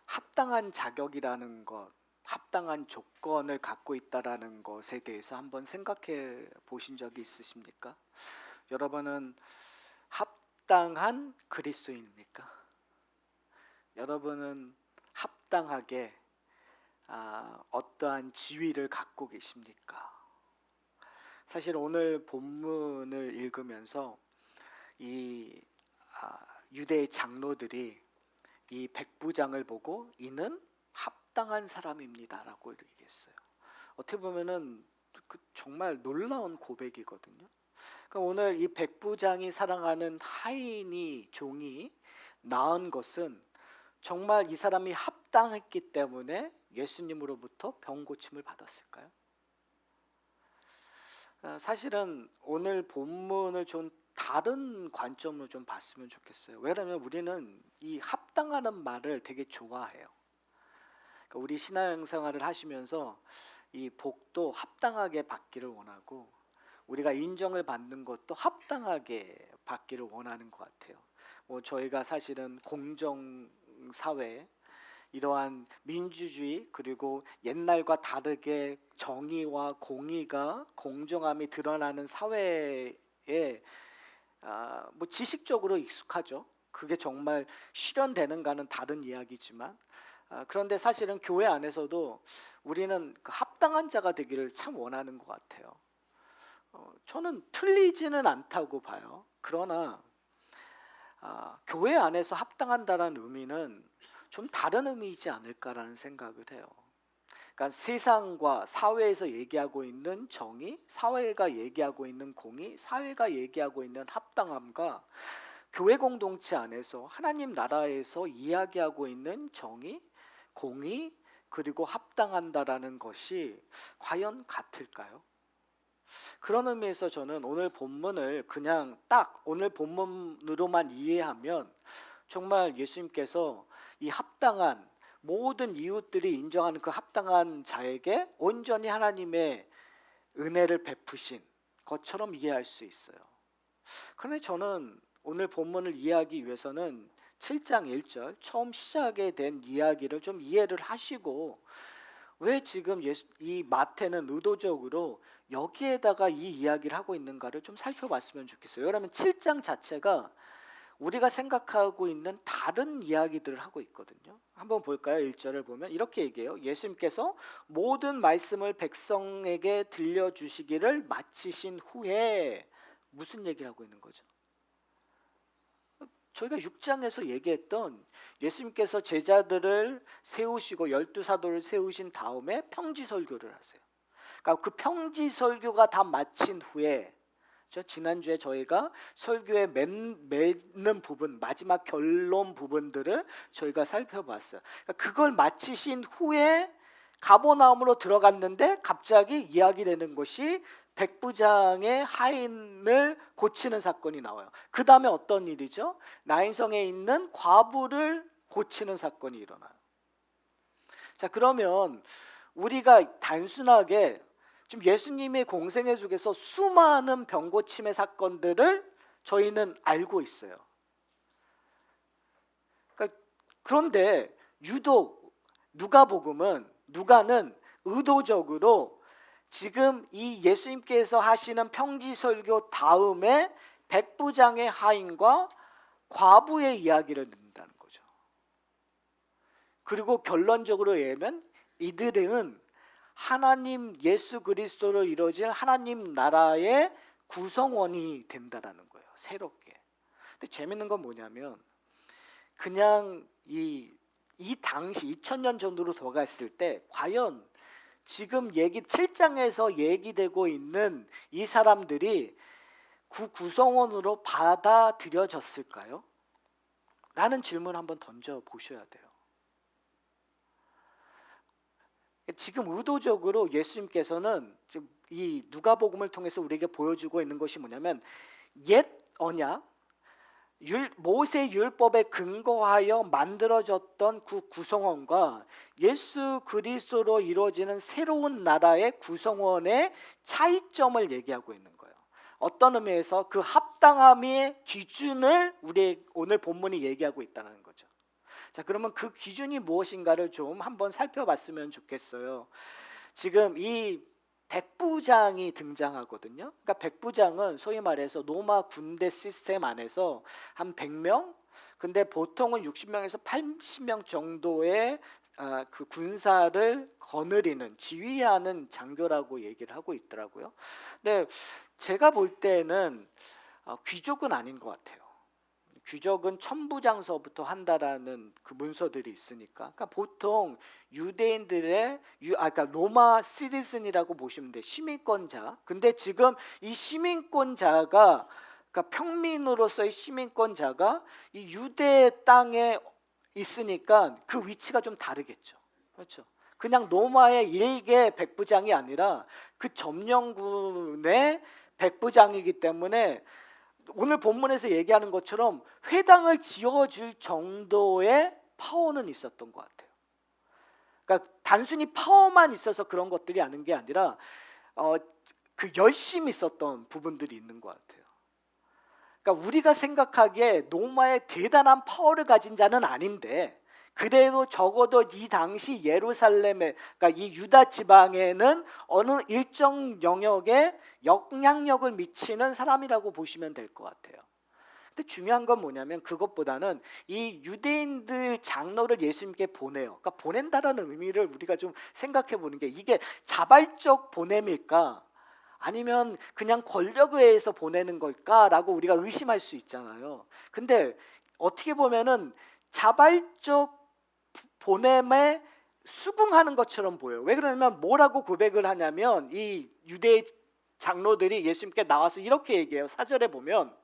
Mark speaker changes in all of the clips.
Speaker 1: 합당한 자격이라는 것, 합당한 조건을 갖고 있다라는 것에 대해서 한번 생각해 보신 적이 있으십니까? 여러분은 합당한 그리스도인입니까? 여러분은 합당하게 어떠한 지위를 갖고 계십니까? 사실 오늘 본문을 읽으면서 이 유대의 장로들이 이 백부장을 보고 이는 합당한 사람입니다라고 얘기했어요. 어떻게 보면은 정말 놀라운 고백이거든요. 그러니까 오늘 이 백부장이 사랑하는 하인이 종이 낳은 것은 정말 이 사람이 합당했기 때문에 예수님으로부터 병 고침을 받았을까요? 사실은 오늘 본문을 좀 다른 관점으로 좀 봤으면 좋겠어요. 왜냐하면 우리는 이 합당하는 말을 되게 좋아해요. 그러니까 우리 신앙생활을 하시면서 이 복도 합당하게 받기를 원하고 우리가 인정을 받는 것도 합당하게 받기를 원하는 것 같아요. 저희가 사실은 공정사회, 이러한 민주주의 그리고 옛날과 다르게 정의와 공의가 공정함이 드러나는 사회에 지식적으로 익숙하죠. 그게 정말 실현되는가는 다른 이야기지만 그런데 사실은 교회 안에서도 우리는 그 합당한 자가 되기를 참 원하는 것 같아요. 저는 틀리지는 않다고 봐요. 그러나 교회 안에서 합당한다는 의미는 좀 다른 의미이지 않을까라는 생각을 해요. 그러니까 세상과 사회에서 얘기하고 있는 정의, 사회가 얘기하고 있는 공의, 사회가 얘기하고 있는 합당함과 교회 공동체 안에서 하나님 나라에서 이야기하고 있는 정의, 공의, 그리고 합당한다라는 것이 과연 같을까요? 그런 의미에서 저는 오늘 본문을 그냥 딱 오늘 본문으로만 이해하면 정말 예수님께서 이 합당한 모든 이웃들이 인정하는 그 합당한 자에게 온전히 하나님의 은혜를 베푸신 것처럼 이해할 수 있어요. 그런데 저는 오늘 본문을 이해하기 위해서는 7장 1절 처음 시작에 된 이야기를 좀 이해를 하시고 왜 지금 이 마태는 의도적으로 여기에다가 이 이야기를 하고 있는가를 좀 살펴봤으면 좋겠어요. 왜냐하면 7장 자체가 우리가 생각하고 있는 다른 이야기들을 하고 있거든요. 한번 볼까요? 1절을 보면 이렇게 얘기해요. 예수님께서 모든 말씀을 백성에게 들려주시기를 마치신 후에 무슨 얘기를 하고 있는 거죠? 저희가 6장에서 얘기했던 예수님께서 제자들을 세우시고 12사도를 세우신 다음에 평지설교를 하세요. 그러니까 그 평지설교가 다 마친 후에 지난주에 저희가 설교의 맺는 부분, 마지막 결론 부분들을 저희가 살펴봤어요. 그러니까 그걸 마치신 후에 가버나움으로 들어갔는데 갑자기 이야기되는 것이 백부장의 하인을 고치는 사건이 나와요. 그 다음에 어떤 일이죠? 나인성에 있는 과부를 고치는 사건이 일어나요. 자, 그러면 우리가 단순하게 지금 예수님의 공생애 속에서 수많은 병고침의 사건들을 저희는 알고 있어요. 그런데 유독 누가는 의도적으로 지금 이 예수님께서 하시는 평지설교 다음에 백부장의 하인과 과부의 이야기를 넣는다는 거죠. 그리고 결론적으로 얘기하면 이들은 하나님 예수 그리스도로 이루어질 하나님 나라의 구성원이 된다라는 거예요. 새롭게. 근데 재밌는 건 뭐냐면 그냥 이 당시 2000년 전으로 돌아갔을 때 과연 지금 7장에서 얘기되고 있는 이 사람들이 그 구성원으로 받아들여졌을까요? 라는 질문 한번 던져 보셔야 돼요. 지금 의도적으로 예수님께서는 지금 이 누가복음을 통해서 우리에게 보여주고 있는 것이 뭐냐면 옛 언약 모세 율법에 근거하여 만들어졌던 그 구성원과 예수 그리스도로 이루어지는 새로운 나라의 구성원의 차이점을 얘기하고 있는 거예요. 어떤 의미에서 그 합당함의 기준을 우리 오늘 본문이 얘기하고 있다는 거죠. 자, 그러면 그 기준이 무엇인가를 좀 한번 살펴봤으면 좋겠어요. 지금 이 백부장이 등장하거든요. 그러니까 백부장은 소위 말해서 로마 군대 시스템 안에서 한 100명, 근데 보통은 60명에서 80명 정도의 그 군사를 거느리는, 지휘하는 장교라고 얘기를 하고 있더라고요. 근데 제가 볼 때는 귀족은 아닌 것 같아요. 귀족은 천부장서부터 한다라는 그 문서들이 있으니까. 그러니까 보통 유대인들의 그러니까 로마 시티즌이라고 보시면 돼. 시민권자. 근데 지금 이 시민권자가, 그러니까 평민으로서의 시민권자가 이 유대 땅에 있으니까 그 위치가 좀 다르겠죠. 그렇죠. 그냥 로마의 일개 백부장이 아니라 그 점령군의 백부장이기 때문에 오늘 본문에서 얘기하는 것처럼 회당을 지어줄 정도의 파워는 있었던 것 같아요. 그러니까 단순히 파워만 있어서 그런 것들이 아닌 게 아니라 그 열심히 있었던 부분들이 있는 것 같아요. 그러니까 우리가 생각하기에 로마의 대단한 파워를 가진 자는 아닌데, 그래도 적어도 이 당시 예루살렘에, 그러니까 이 유다 지방에는 어느 일정 영역에 영향력을 미치는 사람이라고 보시면 될 것 같아요. 근데 중요한 건 뭐냐면 그것보다는 이 유대인들 장로를 예수님께 보내요. 그러니까 보낸다라는 의미를 우리가 좀 생각해 보는 게, 이게 자발적 보냄일까? 아니면 그냥 권력에 의해서 보내는 걸까라고 우리가 의심할 수 있잖아요. 근데 어떻게 보면은 자발적 보냄에 수긍하는 것처럼 보여요. 왜 그러냐면 뭐라고 고백을 하냐면 이 유대 장로들이 예수님께 나와서 이렇게 얘기해요. 4절에 보면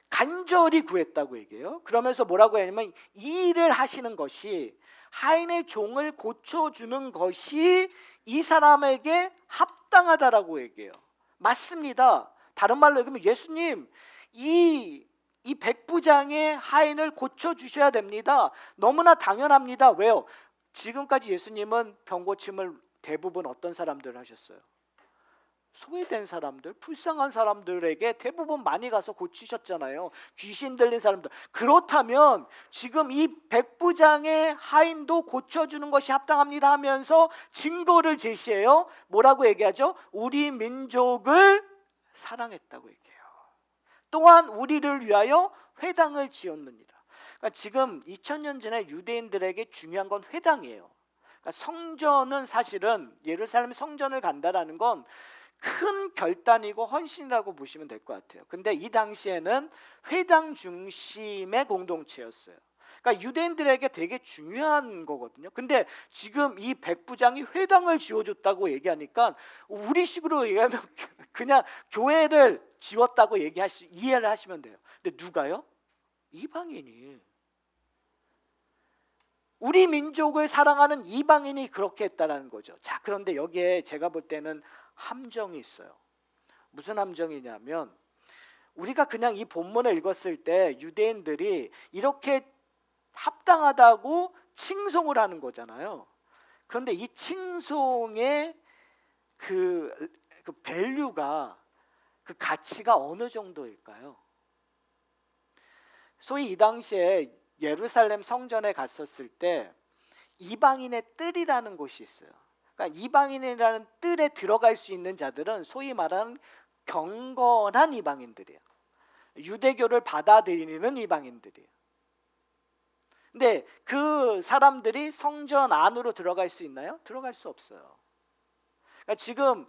Speaker 1: 간절히 구했다고 얘기해요. 그러면서 뭐라고 하냐면 이 일을 하시는 것이, 하인의 종을 고쳐주는 것이 이 사람에게 합당하다라고 얘기해요. 맞습니다. 다른 말로 얘기하면 예수님, 이 백부장의 하인을 고쳐주셔야 됩니다. 너무나 당연합니다. 왜요? 지금까지 예수님은 병고침을 대부분 어떤 사람들 하셨어요? 소외된 사람들, 불쌍한 사람들에게 대부분 많이 가서 고치셨잖아요. 귀신 들린 사람들. 그렇다면 지금 이 백부장의 하인도 고쳐주는 것이 합당합니다 하면서 증거를 제시해요. 뭐라고 얘기하죠? 우리 민족을 사랑했다고 얘기해요. 또한 우리를 위하여 회당을 지었느니라. 그러니까 지금 2000년 전에 유대인들에게 중요한 건 회당이에요. 그러니까 성전은, 사실은 예루살렘 성전을 간다라는 건 큰 결단이고 헌신이라고 보시면 될 것 같아요. 근데 이 당시에는 회당 중심의 공동체였어요. 그러니까 유대인들에게 되게 중요한 거거든요. 근데 지금 이 백부장이 회당을 지어줬다고 얘기하니까 우리식으로 얘기하면 그냥 교회를 지었다고 이해를 하시면 돼요. 근데 누가요? 이방인이, 우리 민족을 사랑하는 이방인이 그렇게 했다라는 거죠. 자, 그런데 여기에 제가 볼 때는 함정이 있어요. 무슨 함정이냐면, 우리가 그냥 이 본문을 읽었을 때 유대인들이 이렇게 합당하다고 칭송을 하는 거잖아요. 그런데 이 칭송의 그 밸류가, 그 가치가 어느 정도일까요? 소위 이 당시에 예루살렘 성전에 갔었을 때 이방인의 뜰이라는 곳이 있어요. 그러니까 이방인이라는 뜰에 들어갈 수 있는 자들은 소위 말하는 경건한 이방인들이에요. 유대교를 받아들이는 이방인들이에요. 근데 그 사람들이 성전 안으로 들어갈 수 있나요? 들어갈 수 없어요. 그러니까 지금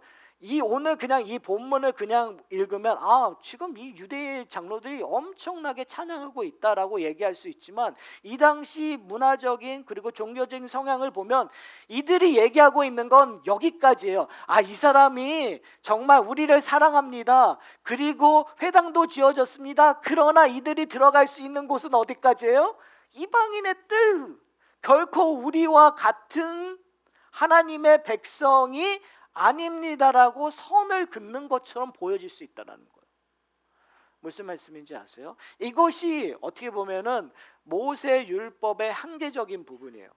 Speaker 1: 오늘 그냥 이 본문을 그냥 읽으면 지금 이 유대 장로들이 엄청나게 찬양하고 있다라고 얘기할 수 있지만, 이 당시 문화적인 그리고 종교적인 성향을 보면 이들이 얘기하고 있는 건 여기까지예요. 이 사람이 정말 우리를 사랑합니다. 그리고 회당도 지어졌습니다. 그러나 이들이 들어갈 수 있는 곳은 어디까지예요? 이방인의 뜰. 결코 우리와 같은 하나님의 백성이 아닙니다라고 선을 긋는 것처럼 보여질 수 있다는 거예요. 무슨 말씀인지 아세요? 이것이 어떻게 보면은 모세 율법의 한계적인 부분이에요.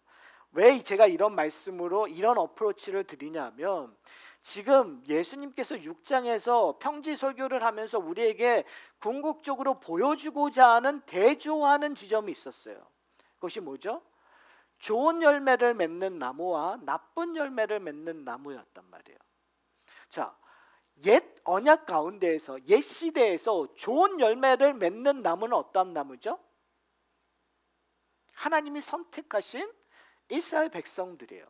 Speaker 1: 왜 제가 이런 말씀으로 이런 어프로치를 드리냐면, 지금 예수님께서 6장에서 평지 설교를 하면서 우리에게 궁극적으로 보여주고자 하는 대조하는 지점이 있었어요. 그것이 뭐죠? 좋은 열매를 맺는 나무와 나쁜 열매를 맺는 나무였단 말이에요. 자, 옛 언약 가운데에서, 옛 시대에서 좋은 열매를 맺는 나무는 어떤 나무죠? 하나님이 선택하신 이스라엘 백성들이에요.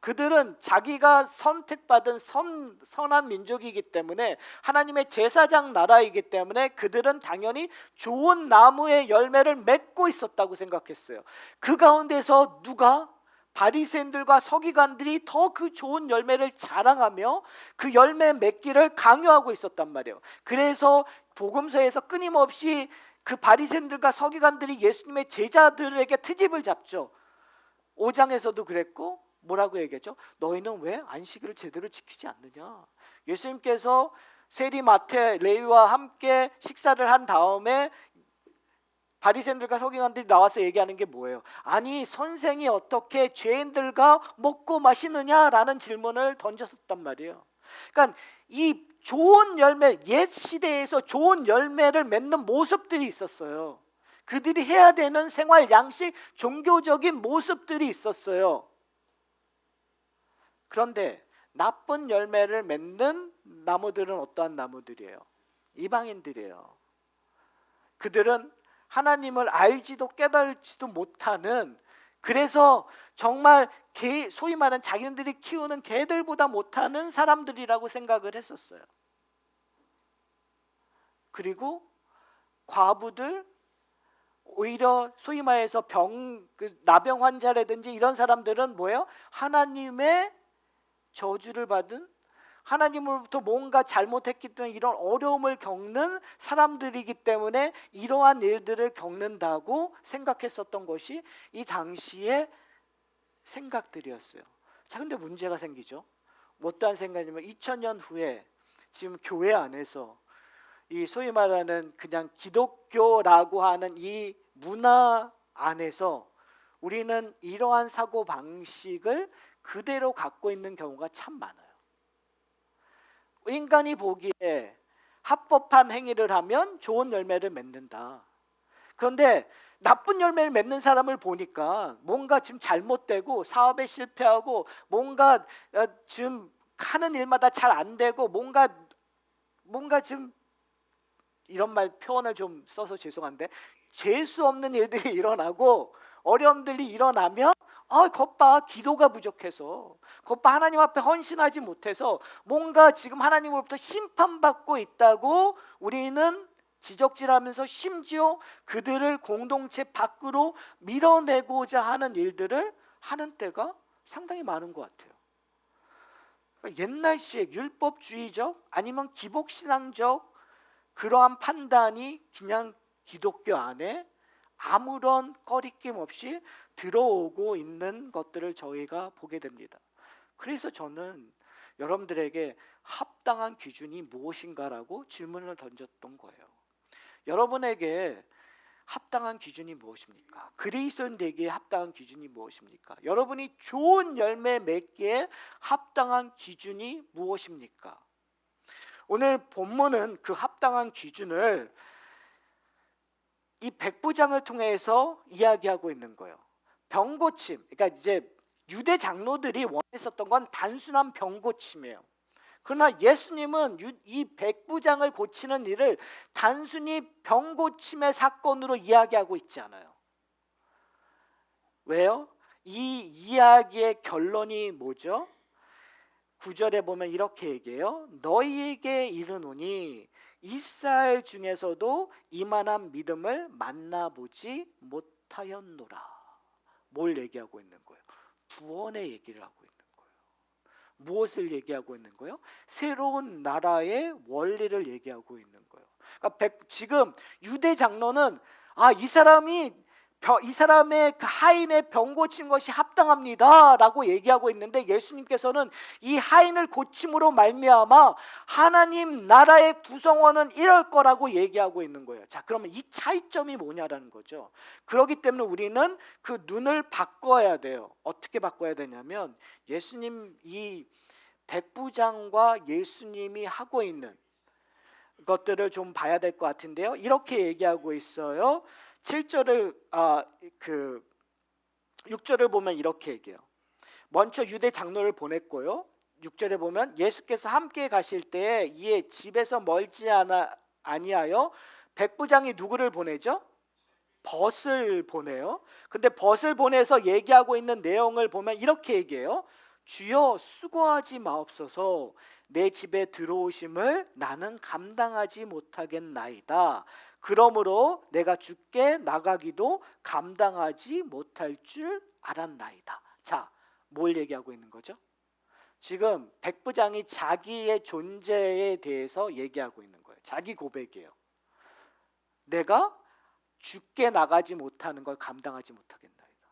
Speaker 1: 그들은 자기가 선택받은 선한 민족이기 때문에, 하나님의 제사장 나라이기 때문에 그들은 당연히 좋은 나무의 열매를 맺고 있었다고 생각했어요. 그 가운데서 누가? 바리새인들과 서기관들이 더 그 좋은 열매를 자랑하며 그 열매 맺기를 강요하고 있었단 말이에요. 그래서 복음서에서 끊임없이 그 바리새인들과 서기관들이 예수님의 제자들에게 트집을 잡죠. 5장에서도 그랬고, 뭐라고 얘기했죠? 너희는 왜 안식일을 제대로 지키지 않느냐? 예수님께서 세리, 마태, 레위와 함께 식사를 한 다음에 바리새인들과 서기관들이 나와서 얘기하는 게 뭐예요? 아니, 선생이 어떻게 죄인들과 먹고 마시느냐라는 질문을 던졌었단 말이에요. 그러니까 이 좋은 열매, 옛 시대에서 좋은 열매를 맺는 모습들이 있었어요. 그들이 해야 되는 생활 양식, 종교적인 모습들이 있었어요. 그런데 나쁜 열매를 맺는 나무들은 어떠한 나무들이에요? 이방인들이에요. 그들은 하나님을 알지도 깨달지도 못하는, 그래서 정말 소위 말하는 자기들이 키우는 개들보다 못하는 사람들이라고 생각을 했었어요. 그리고 과부들, 오히려 소위 말해서 나병 환자라든지 이런 사람들은 뭐예요? 하나님의 저주를 받은, 하나님으로부터 뭔가 잘못했기 때문에 이런 어려움을 겪는 사람들이기 때문에 이러한 일들을 겪는다고 생각했었던 것이 이 당시의 생각들이었어요. 자, 근데 문제가 생기죠. 어떠한 생각이냐면 2000년 후에 지금 교회 안에서 이 소위 말하는 그냥 기독교라고 하는 이 문화 안에서 우리는 이러한 사고 방식을 그대로 갖고 있는 경우가 참 많아요. 인간이 보기에 합법한 행위를 하면 좋은 열매를 맺는다. 그런데 나쁜 열매를 맺는 사람을 보니까 뭔가 지금 잘못되고 사업에 실패하고 뭔가 지금 하는 일마다 잘 안 되고 뭔가 지금, 이런 말 표현을 좀 써서 죄송한데, 재수 없는 일들이 일어나고 어려움들이 일어나면 겉봐 기도가 부족해서, 겉봐 하나님 앞에 헌신하지 못해서 뭔가 지금 하나님으로부터 심판받고 있다고 우리는 지적질하면서 심지어 그들을 공동체 밖으로 밀어내고자 하는 일들을 하는 때가 상당히 많은 것 같아요. 옛날식 율법주의적 아니면 기복신앙적 그러한 판단이 그냥 기독교 안에 아무런 꺼리낌 없이 들어오고 있는 것들을 저희가 보게 됩니다. 그래서 저는 여러분들에게 합당한 기준이 무엇인가라고 질문을 던졌던 거예요. 여러분에게 합당한 기준이 무엇입니까? 그리스도인 되기에 합당한 기준이 무엇입니까? 여러분이 좋은 열매 맺기에 합당한 기준이 무엇입니까? 오늘 본문은 그 합당한 기준을 이 백부장을 통해서 이야기하고 있는 거예요. 병고침, 그러니까 이제 유대 장로들이 원했었던 건 단순한 병고침이에요. 그러나 예수님은 이 백부장을 고치는 일을 단순히 병고침의 사건으로 이야기하고 있지 않아요. 왜요? 이 이야기의 결론이 뭐죠? 9절에 보면 이렇게 얘기해요. 너희에게 이르노니 이스라엘 중에서도 이만한 믿음을 만나보지 못하였노라. 뭘 얘기하고 있는 거예요? 구원의 얘기를 하고 있는 거예요. 무엇을 얘기하고 있는 거예요? 새로운 나라의 원리를 얘기하고 있는 거예요. 그러니까 지금 유대 장로는 이 사람의 그 하인의 병 고친 것이 합당합니다라고 얘기하고 있는데, 예수님께서는 이 하인을 고침으로 말미암아 하나님 나라의 구성원은 이럴 거라고 얘기하고 있는 거예요. 자, 그러면 이 차이점이 뭐냐라는 거죠. 그렇기 때문에 우리는 그 눈을 바꿔야 돼요. 어떻게 바꿔야 되냐면, 예수님 이 백부장과 예수님이 하고 있는 것들을 좀 봐야 될 것 같은데요. 이렇게 얘기하고 있어요. 7절을 6절을 보면 이렇게 얘기해요. 먼저 유대 장로를 보냈고요. 6절에 보면 예수께서 함께 가실 때에 이에 집에서 멀지 아니하여 백부장이 누구를 보내죠? 벗을 보내요. 근데 벗을 보내서 얘기하고 있는 내용을 보면 이렇게 얘기해요. 주여 수고하지 마옵소서. 내 집에 들어오심을 나는 감당하지 못하겠나이다. 그러므로 내가 주께 나가기도 감당하지 못할 줄 알았나이다. 자, 뭘 얘기하고 있는 거죠? 지금 백부장이 자기의 존재에 대해서 얘기하고 있는 거예요. 자기 고백이에요. 내가 주께 나가지 못하는 걸 감당하지 못하겠나이다.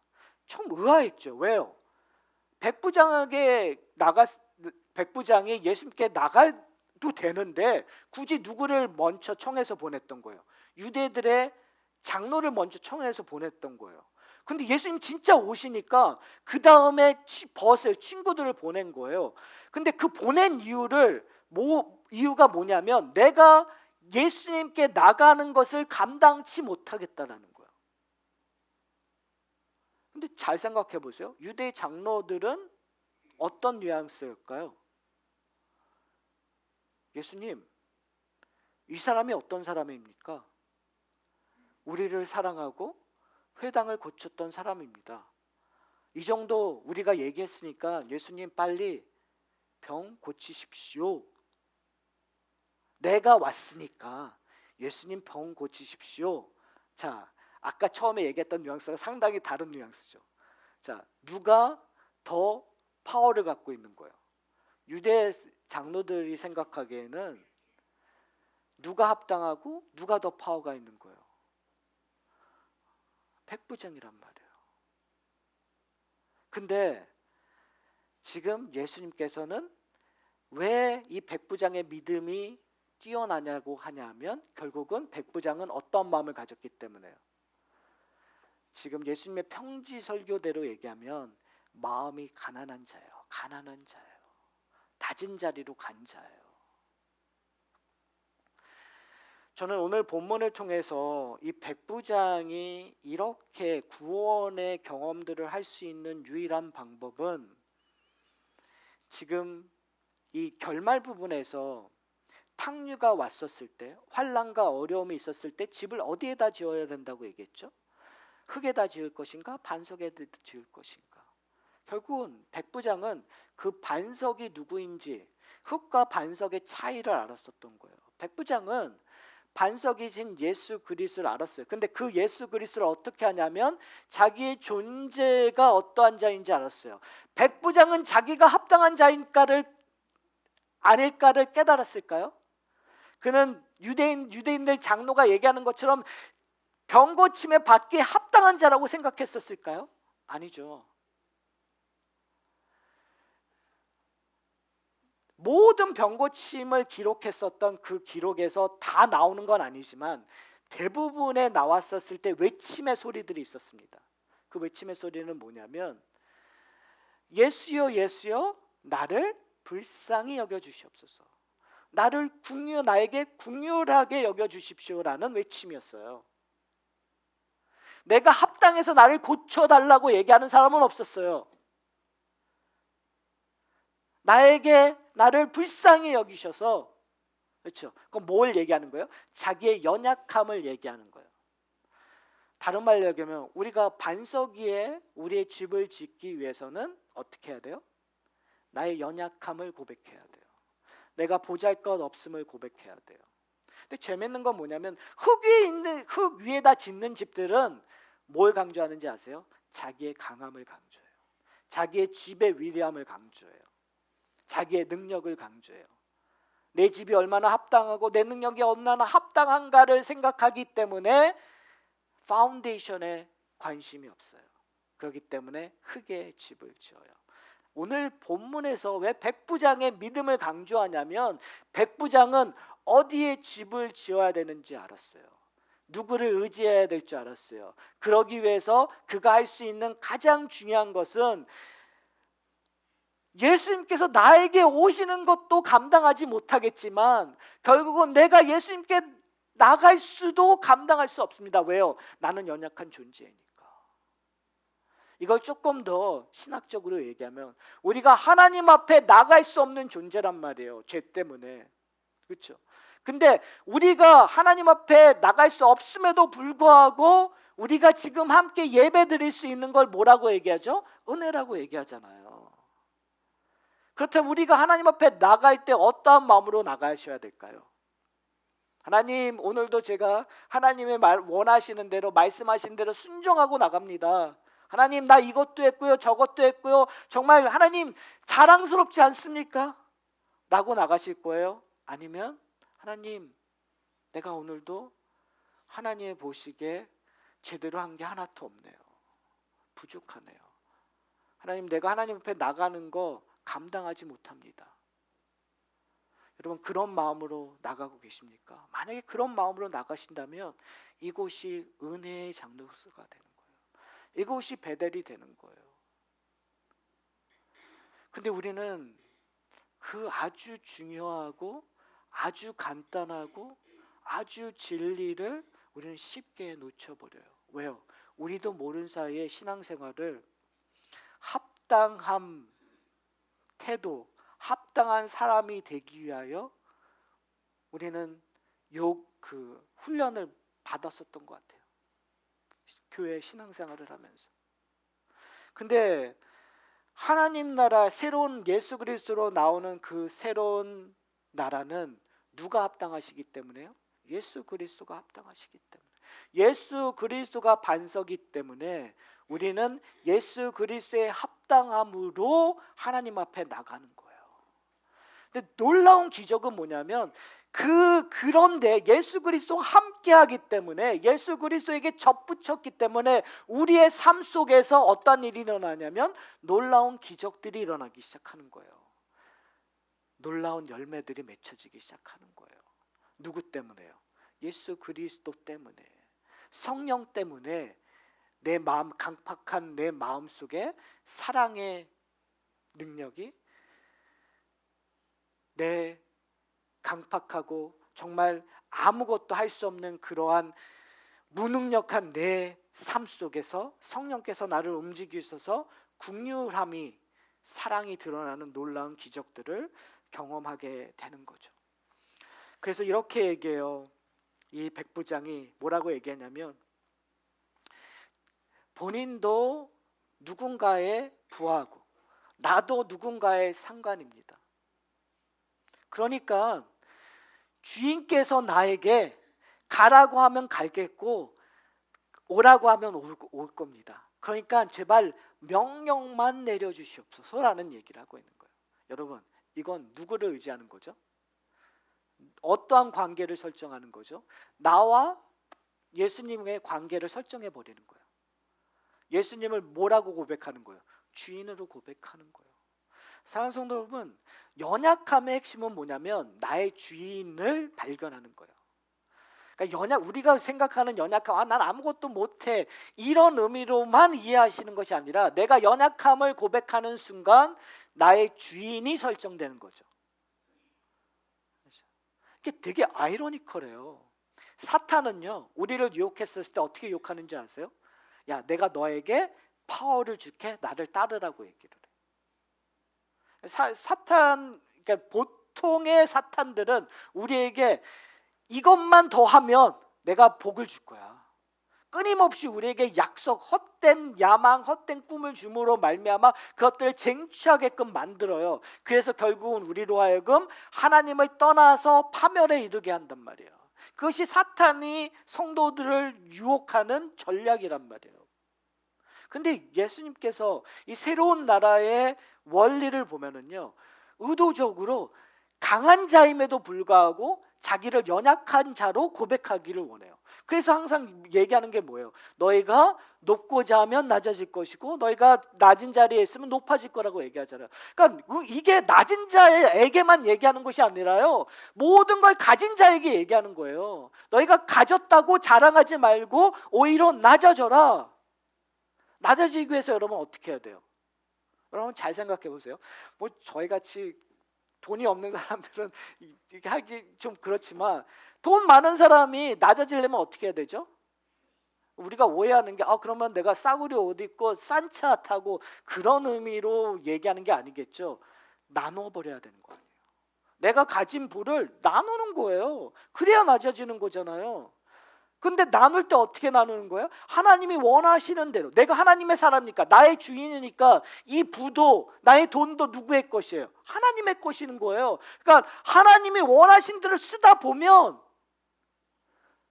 Speaker 1: 참 의아했죠. 왜요? 백부장이 예수님께 나가도 되는데 굳이 누구를 먼저 청해서 보냈던 거예요? 유대들의 장로를 먼저 청해서 보냈던 거예요. 근데 예수님 진짜 오시니까 그 다음에 벗을 친구들을 보낸 거예요. 근데 그 보낸 이유가 뭐냐면 내가 예수님께 나가는 것을 감당치 못하겠다라는 거예요. 근데 잘 생각해 보세요. 유대 장로들은 어떤 뉘앙스일까요? 예수님, 이 사람이 어떤 사람입니까? 우리를 사랑하고 회당을 고쳤던 사람입니다. 이 정도 우리가 얘기했으니까 예수님 빨리 병 고치십시오. 내가 왔으니까 예수님 병 고치십시오. 자, 아까 처음에 얘기했던 뉘앙스가 상당히 다른 뉘앙스죠. 자, 누가 더 파워를 갖고 있는 거예요? 유대 장로들이 생각하기에는 누가 합당하고 누가 더 파워가 있는 거예요? 백부장이란 말이에요. 근데 지금 예수님께서는 왜 이 백부장의 믿음이 뛰어나냐고 하냐면 결국은 백부장은 어떤 마음을 가졌기 때문에요. 지금 예수님의 평지 설교대로 얘기하면 마음이 가난한 자예요. 가난한 자예요. 낮은 자리로 간 자예요. 저는 오늘 본문을 통해서 이 백부장이 이렇게 구원의 경험들을 할 수 있는 유일한 방법은 지금 이 결말 부분에서 탕류가 왔었을 때, 환난과 어려움이 있었을 때 집을 어디에다 지어야 된다고 얘기했죠? 흙에다 지을 것인가 반석에다 지을 것인가? 결국은 백부장은 그 반석이 누구인지 흙과 반석의 차이를 알았었던 거예요. 백부장은 반석이신 예수 그리스도를 알았어요. 근데 그 예수 그리스도를 어떻게 하냐면 자기의 존재가 어떠한 자인지 알았어요. 백부장은 자기가 합당한 자인가를 아닐까를 깨달았을까요? 그는 유대인들 장로가 얘기하는 것처럼 병 고침에 받기에 합당한 자라고 생각했었을까요? 아니죠. 모든 병 고침을 기록했었던 그 기록에서 다 나오는 건 아니지만 대부분에 나왔었을 때 외침의 소리들이 있었습니다. 그 외침의 소리는 뭐냐면 예수여 예수여 나를 불쌍히 여겨주시옵소서. 나에게 긍휼하게 여겨주십시오라는 외침이었어요. 내가 합당해서 나를 고쳐달라고 얘기하는 사람은 없었어요. 나를 불쌍히 여기셔서, 그렇죠? 그럼 뭘 얘기하는 거예요? 자기의 연약함을 얘기하는 거예요. 다른 말로 얘기하면 우리가 반석 위에 우리의 집을 짓기 위해서는 어떻게 해야 돼요? 나의 연약함을 고백해야 돼요. 내가 보잘것 없음을 고백해야 돼요. 근데 재밌는 건 뭐냐면 흙 위에다 짓는 집들은 뭘 강조하는지 아세요? 자기의 강함을 강조해요. 자기의 집의 위대함을 강조해요. 자기의 능력을 강조해요. 내 집이 얼마나 합당하고 내 능력이 얼마나 합당한가를 생각하기 때문에 파운데이션에 관심이 없어요. 그렇기 때문에 흙의 집을 지어요. 오늘 본문에서 왜 백부장의 믿음을 강조하냐면 백부장은 어디에 집을 지어야 되는지 알았어요. 누구를 의지해야 될 줄 알았어요. 그러기 위해서 그가 할 수 있는 가장 중요한 것은 예수님께서 나에게 오시는 것도 감당하지 못하겠지만 결국은 내가 예수님께 나갈 수도 감당할 수 없습니다. 왜요? 나는 연약한 존재이니까. 이걸 조금 더 신학적으로 얘기하면 우리가 하나님 앞에 나갈 수 없는 존재란 말이에요. 죄 때문에. 그렇죠? 근데 우리가 하나님 앞에 나갈 수 없음에도 불구하고 우리가 지금 함께 예배 드릴 수 있는 걸 뭐라고 얘기하죠? 은혜라고 얘기하잖아요. 그렇다면 우리가 하나님 앞에 나갈 때 어떠한 마음으로 나가셔야 될까요? 하나님, 오늘도 제가 하나님의 원하시는 대로, 말씀하신 대로 순종하고 나갑니다. 하나님, 나 이것도 했고요, 저것도 했고요. 정말 하나님 자랑스럽지 않습니까? 라고 나가실 거예요? 아니면 하나님, 내가 오늘도 하나님의 보시기에 제대로 한 게 하나도 없네요. 부족하네요. 하나님, 내가 하나님 앞에 나가는 거 감당하지 못합니다. 여러분, 그런 마음으로 나가고 계십니까? 만약에 그런 마음으로 나가신다면 이곳이 은혜의 장소가 되는 거예요. 이곳이 베델이 되는 거예요. 근데 우리는 그 아주 중요하고 아주 간단하고 아주 진리를 우리는 쉽게 놓쳐버려요. 왜요? 우리도 모르는 사이에 신앙생활을 합당함 태도, 합당한 사람이 되기 위하여 우리는 훈련을 받았었던 것 같아요. 교회 신앙생활을 하면서. 근데 하나님 나라, 새로운 예수 그리스도로 나오는 그 새로운 나라는 누가 합당하시기 때문에요? 예수 그리스도가 합당하시기 때문에. 예수 그리스도가 반석이기 때문에 우리는 예수 그리스도의 합당함으로 하나님 앞에 나가는 거예요. 근데 놀라운 기적은 뭐냐면 그런데 예수 그리스도와 함께하기 때문에, 예수 그리스도에게 접붙였기 때문에 우리의 삶 속에서 어떤 일이 일어나냐면 놀라운 기적들이 일어나기 시작하는 거예요. 놀라운 열매들이 맺혀지기 시작하는 거예요. 누구 때문에요? 예수 그리스도 때문에, 성령 때문에 내 마음, 강팍한 내 마음 속에 사랑의 능력이, 내 강팍하고 정말 아무것도 할 수 없는 그러한 무능력한 내 삶 속에서 성령께서 나를 움직이셔서 긍휼함이, 사랑이 드러나는 놀라운 기적들을 경험하게 되는 거죠. 그래서 이렇게 얘기해요. 이 백부장이 뭐라고 얘기하냐면, 본인도 누군가의 부하고 나도 누군가의 상관입니다. 그러니까 주인께서 나에게 가라고 하면 가겠고 오라고 하면 올 겁니다. 그러니까 제발 명령만 내려주시옵소서라는 얘기를 하고 있는 거예요. 여러분, 이건 누구를 의지하는 거죠? 어떠한 관계를 설정하는 거죠? 나와 예수님의 관계를 설정해 버리는 거예요. 예수님을 뭐라고 고백하는 거예요? 주인으로 고백하는 거예요. 사랑하는 성도 여러분, 연약함의 핵심은 뭐냐면 나의 주인을 발견하는 거예요. 그러니까 우리가 생각하는 연약함, 난 아무것도 못해, 이런 의미로만 이해하시는 것이 아니라 내가 연약함을 고백하는 순간 나의 주인이 설정되는 거죠. 이게 되게 아이러니컬해요. 사탄은요, 우리를 유혹했을 때 어떻게 유혹하는지 아세요? 야, 내가 너에게 파워를 줄게, 나를 따르라고 얘기를 해. 사탄, 그러니까 보통의 사탄들은 우리에게 이것만 더 하면 내가 복을 줄 거야. 끊임없이 우리에게 약속, 헛된 야망, 헛된 꿈을 줌으로 말미암아 그것들을 쟁취하게끔 만들어요. 그래서 결국은 우리로 하여금 하나님을 떠나서 파멸에 이르게 한단 말이에요. 그것이 사탄이 성도들을 유혹하는 전략이란 말이에요. 근데 예수님께서 이 새로운 나라의 원리를 보면은요, 의도적으로 강한 자임에도 불구하고 자기를 연약한 자로 고백하기를 원해요. 그래서 항상 얘기하는 게 뭐예요? 너희가 높고자 하면 낮아질 것이고 너희가 낮은 자리에 있으면 높아질 거라고 얘기하잖아요. 그러니까 이게 낮은 자에게만 얘기하는 것이 아니라요, 모든 걸 가진 자에게 얘기하는 거예요. 너희가 가졌다고 자랑하지 말고 오히려 낮아져라. 낮아지기 위해서 여러분 어떻게 해야 돼요? 여러분 잘 생각해 보세요. 뭐 저희같이 돈이 없는 사람들은 이렇게 하기 좀 그렇지만 돈 많은 사람이 낮아지려면 어떻게 해야 되죠? 우리가 오해하는 게 그러면 내가 싸구려 옷 입고 싼 차 타고 그런 의미로 얘기하는 게 아니겠죠. 나눠버려야 되는 거 아니에요. 내가 가진 부를 나누는 거예요. 그래야 낮아지는 거잖아요. 근데 나눌 때 어떻게 나누는 거예요? 하나님이 원하시는 대로. 내가 하나님의 사람이니까, 나의 주인이니까 이 부도 나의 돈도 누구의 것이에요? 하나님의 것이는 거예요. 그러니까 하나님이 원하신 대로 쓰다 보면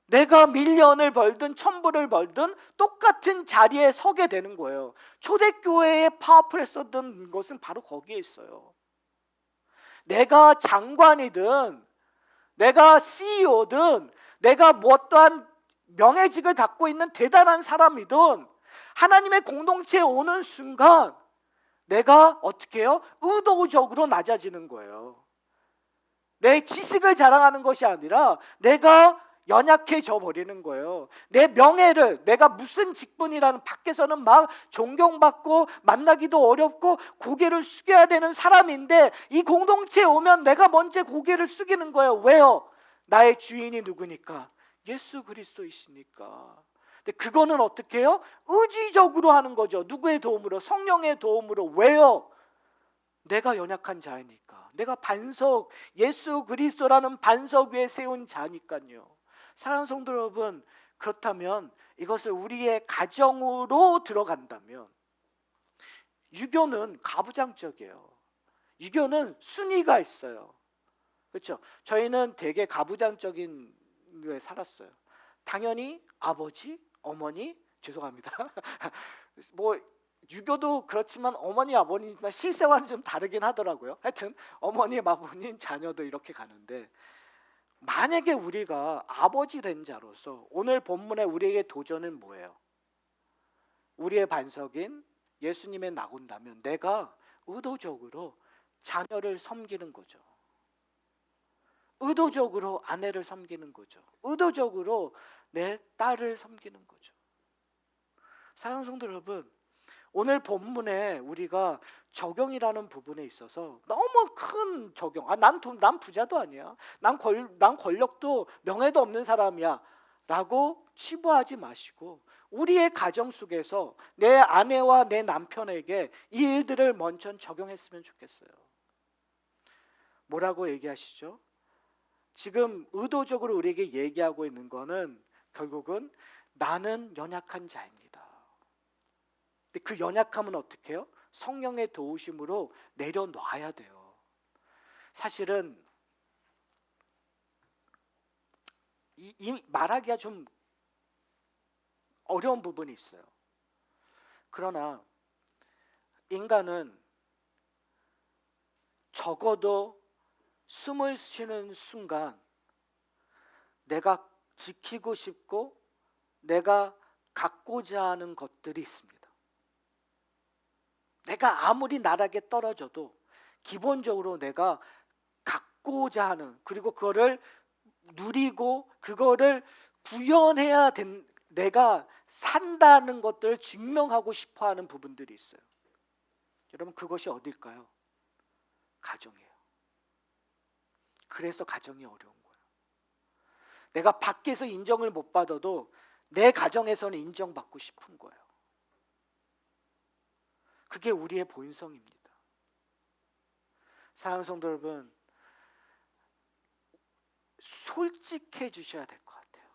Speaker 1: 내가 밀리언을 벌든 천불을 벌든 똑같은 자리에 서게 되는 거예요. 초대교회의 파워풀했었던 것은 바로 거기에 있어요. 내가 장관이든 내가 CEO든 내가 뭐 어떠한 명예직을 갖고 있는 대단한 사람이든 하나님의 공동체에 오는 순간 내가 어떻게 해요? 의도적으로 낮아지는 거예요. 내 지식을 자랑하는 것이 아니라 내가 연약해져 버리는 거예요. 내 명예를, 내가 무슨 직분이라는, 밖에서는 막 존경받고 만나기도 어렵고 고개를 숙여야 되는 사람인데 이 공동체에 오면 내가 먼저 고개를 숙이는 거예요. 왜요? 나의 주인이 누구니까? 예수 그리스도이시니까. 근데 그거는 어떻게 해요? 의지적으로 하는 거죠. 누구의 도움으로? 성령의 도움으로. 왜요? 내가 연약한 자이니까. 내가 반석, 예수 그리스도라는 반석 위에 세운 자니까요. 사랑하는 성도 여러분, 그렇다면 이것을 우리의 가정으로 들어간다면 유교는 가부장적이에요. 유교는 순위가 있어요. 그렇죠? 저희는 되게 가부장적인 데 살았어요. 당연히 아버지, 어머니, 죄송합니다. 뭐 유교도 그렇지만 어머니, 아버님과 실생활은 좀 다르긴 하더라고요. 하여튼 어머니, 아버님, 자녀도 이렇게 가는데, 만약에 우리가 아버지 된 자로서 오늘 본문에 우리에게 도전은 뭐예요? 우리의 반석인 예수님에 나온다면 내가 의도적으로 자녀를 섬기는 거죠. 의도적으로 아내를 섬기는 거죠. 의도적으로 내 딸을 섬기는 거죠. 사랑하는 성도 여러분, 오늘 본문에 우리가 적용이라는 부분에 있어서 너무 큰 적용. 난 부자도 아니야. 난 권력도 명예도 없는 사람이야. 라고 치부하지 마시고 우리의 가정 속에서 내 아내와 내 남편에게 이 일들을 먼저 적용했으면 좋겠어요. 뭐라고 얘기하시죠? 지금 의도적으로 우리에게 얘기하고 있는 거는 결국은 나는 연약한 자입니다. 근데 그 연약함은 어떻게 해요? 성령의 도우심으로 내려놔야 돼요. 사실은 이 말하기가 좀 어려운 부분이 있어요. 그러나 인간은 적어도 숨을 쉬는 순간 내가 지키고 싶고 내가 갖고자 하는 것들이 있습니다. 내가 아무리 나락에 떨어져도 기본적으로 내가 갖고자 하는, 그리고 그거를 누리고 그거를 구현해야 된, 내가 산다는 것들을 증명하고 싶어하는 부분들이 있어요. 여러분, 그것이 어딜까요? 가정이에요. 그래서 가정이 어려운 거예요. 내가 밖에서 인정을 못 받아도 내 가정에서는 인정받고 싶은 거예요. 그게 우리의 본성입니다. 사랑하는 성도 여러분, 솔직해 주셔야 될 것 같아요.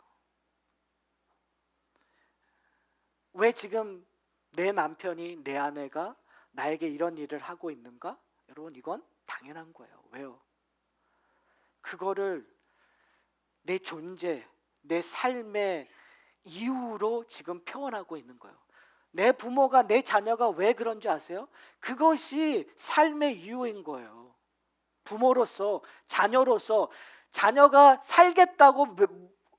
Speaker 1: 왜 지금 내 남편이, 내 아내가 나에게 이런 일을 하고 있는가? 여러분, 이건 당연한 거예요. 왜요? 그거를 내 존재, 내 삶의 이유로 지금 표현하고 있는 거예요. 내 부모가, 내 자녀가 왜 그런지 아세요? 그것이 삶의 이유인 거예요. 부모로서, 자녀로서 자녀가 살겠다고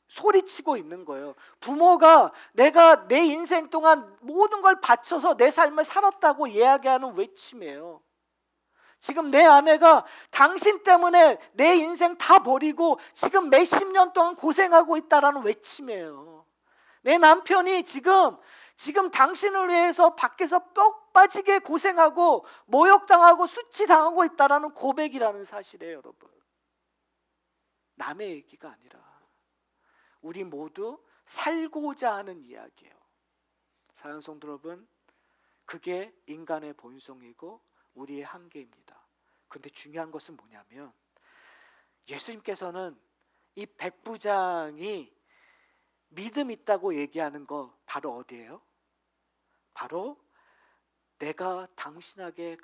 Speaker 1: 소리치고 있는 거예요. 부모가 내가 내 인생 동안 모든 걸 바쳐서 내 삶을 살았다고 이야기하는 외침이에요. 지금 내 아내가 당신 때문에 내 인생 다 버리고 지금 몇십 년 동안 고생하고 있다라는 외침이에요. 내 남편이 지금 당신을 위해서 밖에서 뼈 빠지게 고생하고 모욕당하고 수치당하고 있다라는 고백이라는 사실이에요, 여러분. 남의 얘기가 아니라 우리 모두 살고자 하는 이야기예요. 사랑하는 성도 여러분, 그게 인간의 본성이고 우리의 한계입니다. 근데 중요한 것은 뭐냐면 예수님께서는 이 백부장이 믿음 있다고 얘기하는 거 바로 어디예요? 바로 내가 당신에게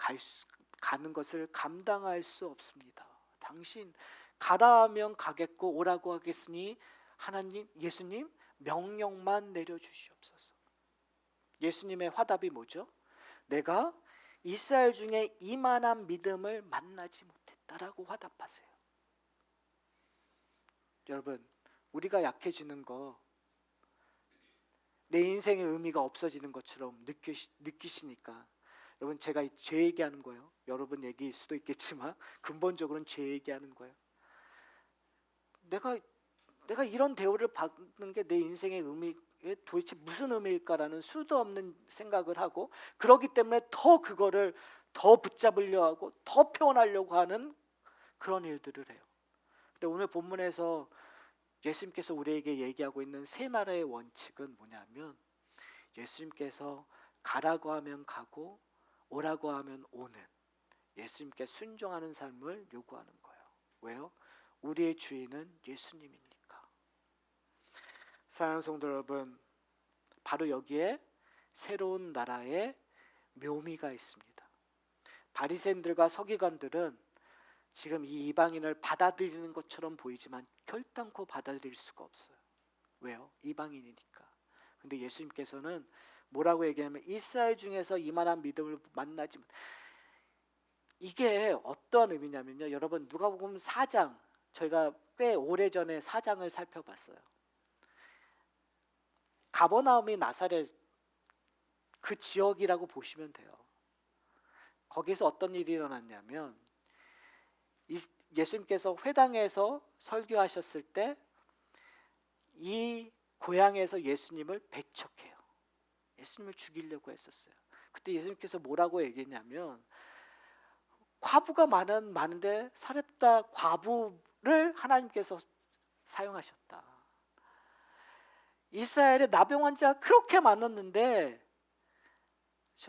Speaker 1: 가는 것을 감당할 수 없습니다. 당신 가라 하면 가겠고 오라고 하겠으니 하나님, 예수님 명령만 내려주시옵소서. 예수님의 화답이 뭐죠? 내가 이스라엘 중에 이만한 믿음을 만나지 못했다라고 화답하세요. 여러분, 우리가 약해지는 거, 내 인생의 의미가 없어지는 것처럼 느끼시니까 여러분, 제가 제 얘기하는 거예요. 여러분 얘기일 수도 있겠지만 근본적으로는 제 얘기하는 거예요. 내가 이런 대우를 받는 게 내 인생의 의미에 도대체 무슨 의미일까라는 수도 없는 생각을 하고, 그렇기 때문에 더 그거를 더 붙잡으려 하고 더 표현하려고 하는 그런 일들을 해요. 근데 오늘 본문에서 예수님께서 우리에게 얘기하고 있는 세 나라의 원칙은 뭐냐면, 예수님께서 가라고 하면 가고 오라고 하면 오는, 예수님께 순종하는 삶을 요구하는 거예요. 왜요? 우리의 주인은 예수님이니까. 사랑하는 성도 여러분, 바로 여기에 새로운 나라의 묘미가 있습니다. 바리새인들과 서기관들은 지금 이 이방인을 받아들이는 것처럼 보이지만 결단코 받아들일 수가 없어요. 왜요? 이방인이니까. 근데 예수님께서는 뭐라고 얘기하면 이스라엘 중에서 이만한 믿음을 만나지 못. 이게 어떤 의미냐면요, 여러분 누가복음 4장, 저희가 꽤 오래전에 4장을 살펴봤어요. 가버나움이 나사렛 그 지역이라고 보시면 돼요. 거기서 어떤 일이 일어났냐면, 예수님께서 회당에서 설교하셨을 때 이 고향에서 예수님을 배척해요. 예수님을 죽이려고 했었어요. 그때 예수님께서 뭐라고 얘기했냐면, 과부가 많은데 사렙다 과부를 하나님께서 사용하셨다. 이스라엘에 나병 환자가 그렇게 많았는데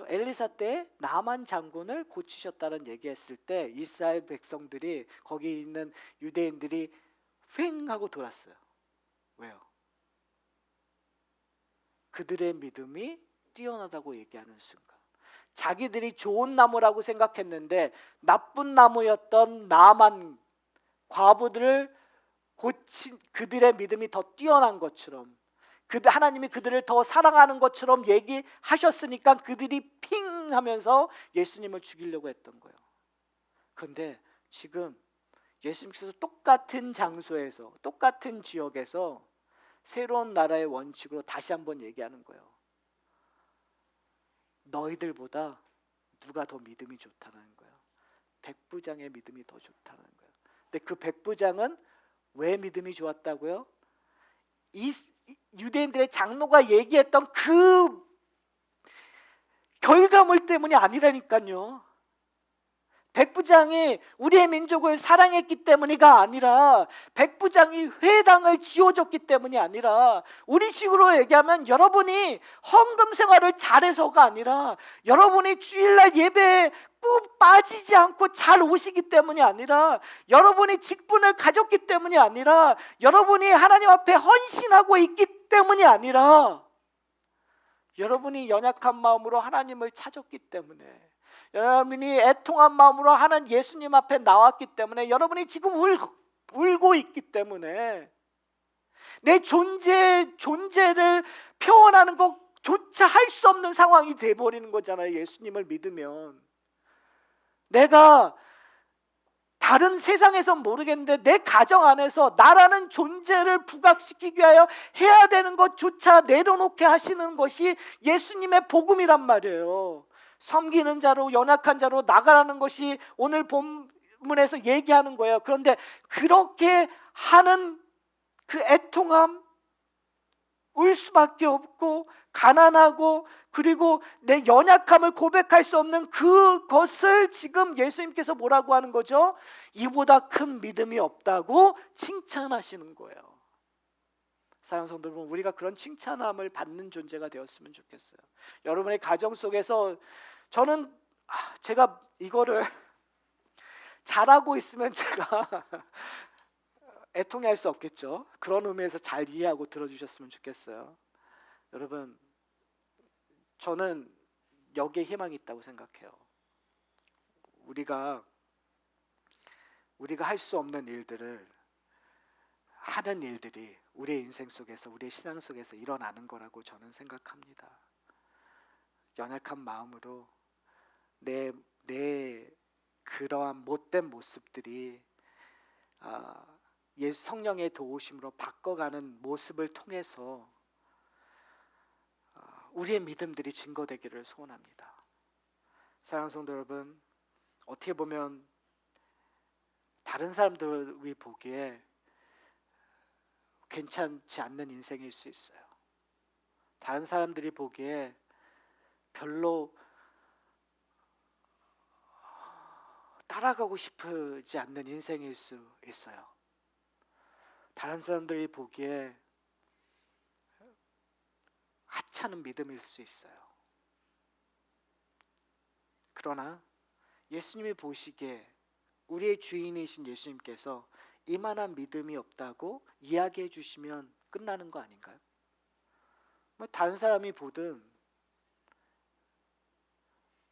Speaker 1: 엘리사 때 나만 장군을 고치셨다는 얘기했을 때 이스라엘 백성들이, 거기 있는 유대인들이 휑 하고 돌았어요. 왜요? 그들의 믿음이 뛰어나다고 얘기하는 순간, 자기들이 좋은 나무라고 생각했는데 나쁜 나무였던 나만 과부들을 고친 그들의 믿음이 더 뛰어난 것처럼, 하나님이 그들을 더 사랑하는 것처럼 얘기하셨으니까 그들이 핑 하면서 예수님을 죽이려고 했던 거예요. 그런데 지금 예수님께서 똑같은 장소에서 똑같은 지역에서 새로운 나라의 원칙으로 다시 한번 얘기하는 거예요. 너희들보다 누가 더 믿음이 좋다는 거예요? 백부장의 믿음이 더 좋다는 거예요. 근데 그 백부장은 왜 믿음이 좋았다고요? 이 유대인들의 장로가 얘기했던 그 결과물 때문이 아니라니까요. 백부장이 우리의 민족을 사랑했기 때문이가 아니라, 백부장이 회당을 지어줬기 때문이 아니라, 우리식으로 얘기하면 여러분이 헌금 생활을 잘해서가 아니라, 여러분이 주일날 예배에 꾹 빠지지 않고 잘 오시기 때문이 아니라, 여러분이 직분을 가졌기 때문이 아니라, 여러분이 하나님 앞에 헌신하고 있기 때문이 아니라, 여러분이 연약한 마음으로 하나님을 찾았기 때문에, 여러분이 애통한 마음으로 하는 예수님 앞에 나왔기 때문에, 여러분이 지금 울고 있기 때문에, 내 존재를 표현하는 것조차 할 수 없는 상황이 돼버리는 거잖아요. 예수님을 믿으면. 내가 다른 세상에선 모르겠는데 내 가정 안에서 나라는 존재를 부각시키기 위하여 해야 되는 것조차 내려놓게 하시는 것이 예수님의 복음이란 말이에요. 섬기는 자로, 연약한 자로 나가라는 것이 오늘 본문에서 얘기하는 거예요. 그런데 그렇게 하는 그 애통함, 울 수밖에 없고 가난하고, 그리고 내 연약함을 고백할 수 없는 그것을 지금 예수님께서 뭐라고 하는 거죠? 이보다 큰 믿음이 없다고 칭찬하시는 거예요. 사랑하는 성도 여러분, 우리가 그런 칭찬함을 받는 존재가 되었으면 좋겠어요. 여러분의 가정 속에서 저는 제가 이거를 잘하고 있으면 제가 애통해할 수 없겠죠. 그런 의미에서 잘 이해하고 들어주셨으면 좋겠어요. 여러분, 저는 여기에 희망이 있다고 생각해요. 우리가 할 수 없는 일들을 하는 일들이 우리의 인생 속에서, 우리의 신앙 속에서 일어나는 거라고 저는 생각합니다. 연약한 마음으로 내 그러한 못된 모습들이 예수 성령의 도우심으로 바꿔가는 모습을 통해서 우리의 믿음들이 증거되기를 소원합니다. 사랑하는 성도 여러분, 어떻게 보면 다른 사람들이 보기에 괜찮지 않는 인생일 수 있어요. 다른 사람들이 보기에 별로 따라가고 싶지 않는 인생일 수 있어요. 다른 사람들이 보기에 하찮은 믿음일 수 있어요. 그러나 예수님이 보시기에 우리의 주인이신 예수님께서 이만한 믿음이 없다고 이야기해 주시면 끝나는 거 아닌가요? 다른 사람이 보든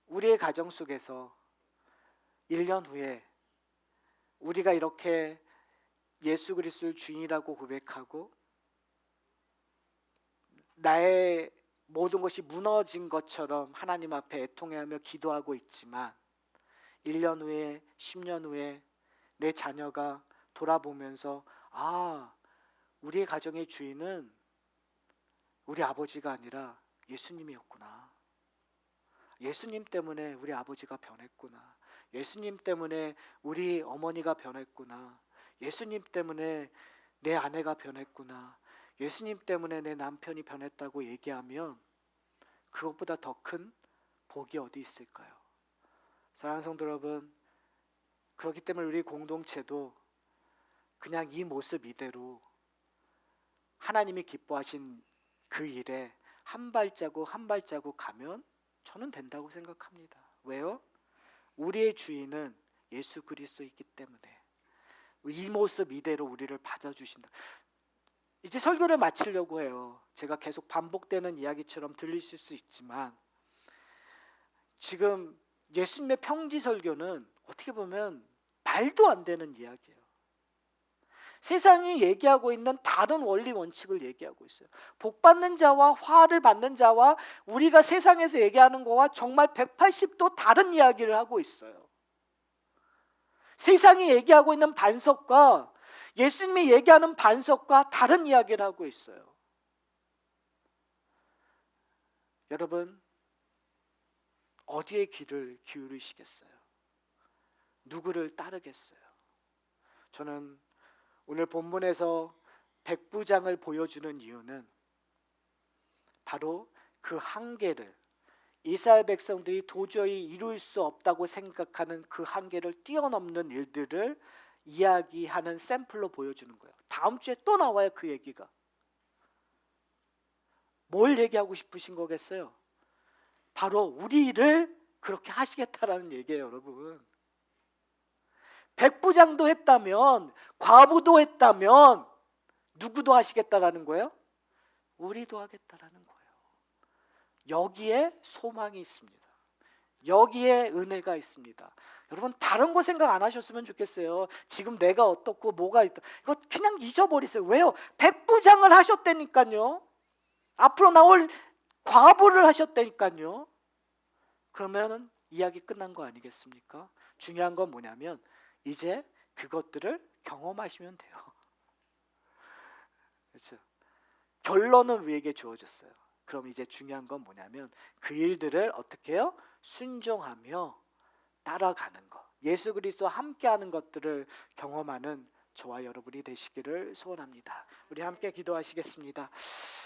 Speaker 1: 우리의 가정 속에서 1년 후에 우리가 이렇게 예수 그리스도를 주인이라고 고백하고 나의 모든 것이 무너진 것처럼 하나님 앞에 애통해하며 기도하고 있지만 1년 후에 10년 후에 내 자녀가 돌아보면서 우리의 가정의 주인은 우리 아버지가 아니라 예수님이었구나. 예수님 때문에 우리 아버지가 변했구나. 예수님 때문에 우리 어머니가 변했구나. 예수님 때문에 내 아내가 변했구나. 예수님 때문에 내 남편이 변했다고 얘기하면 그것보다 더 큰 복이 어디 있을까요? 사랑하는 성도 여러분, 그렇기 때문에 우리 공동체도 그냥 이 모습 이대로 하나님이 기뻐하신 그 일에 한 발자국 한 발자국 가면 저는 된다고 생각합니다. 왜요? 우리의 주인은 예수 그리스도이기 때문에 이 모습 이대로 우리를 받아주신다. 이제 설교를 마치려고 해요. 제가 계속 반복되는 이야기처럼 들리실 수 있지만 지금 예수님의 평지 설교는 어떻게 보면 말도 안 되는 이야기예요. 세상이 얘기하고 있는 다른 원리 원칙을 얘기하고 있어요. 복 받는 자와 화를 받는 자와 우리가 세상에서 얘기하는 거와 정말 180도 다른 이야기를 하고 있어요. 세상이 얘기하고 있는 반석과 예수님이 얘기하는 반석과 다른 이야기를 하고 있어요. 여러분, 어디에 귀를 기울이시겠어요? 누구를 따르겠어요? 저는 오늘 본문에서 백부장을 보여주는 이유는 바로 그 한계를, 이스라엘 백성들이 도저히 이룰 수 없다고 생각하는 그 한계를 뛰어넘는 일들을 이야기하는 샘플로 보여주는 거예요. 다음 주에 또 나와요, 그 얘기가. 뭘 얘기하고 싶으신 거겠어요? 바로 우리를 그렇게 하시겠다라는 얘기예요, 여러분. 백부장도 했다면, 과부도 했다면 누구도 하시겠다라는 거예요? 우리도 하겠다라는 거예요. 여기에 소망이 있습니다. 여기에 은혜가 있습니다. 여러분, 다른 거 생각 안 하셨으면 좋겠어요. 지금 내가 어떻고 뭐가 있다, 이거 그냥 잊어버리세요. 왜요? 백부장을 하셨다니까요. 앞으로 나올 과부를 하셨다니까요. 그러면 이야기 끝난 거 아니겠습니까? 중요한 건 뭐냐면 이제 그것들을 경험하시면 돼요. 그렇죠? 결론은 우리에게 주어졌어요. 그럼 이제 중요한 건 뭐냐면 그 일들을 어떻게 해요? 순종하며 따라가는 것, 예수 그리스도와 함께하는 것들을 경험하는 저와 여러분이 되시기를 소원합니다. 우리 함께 기도하시겠습니다.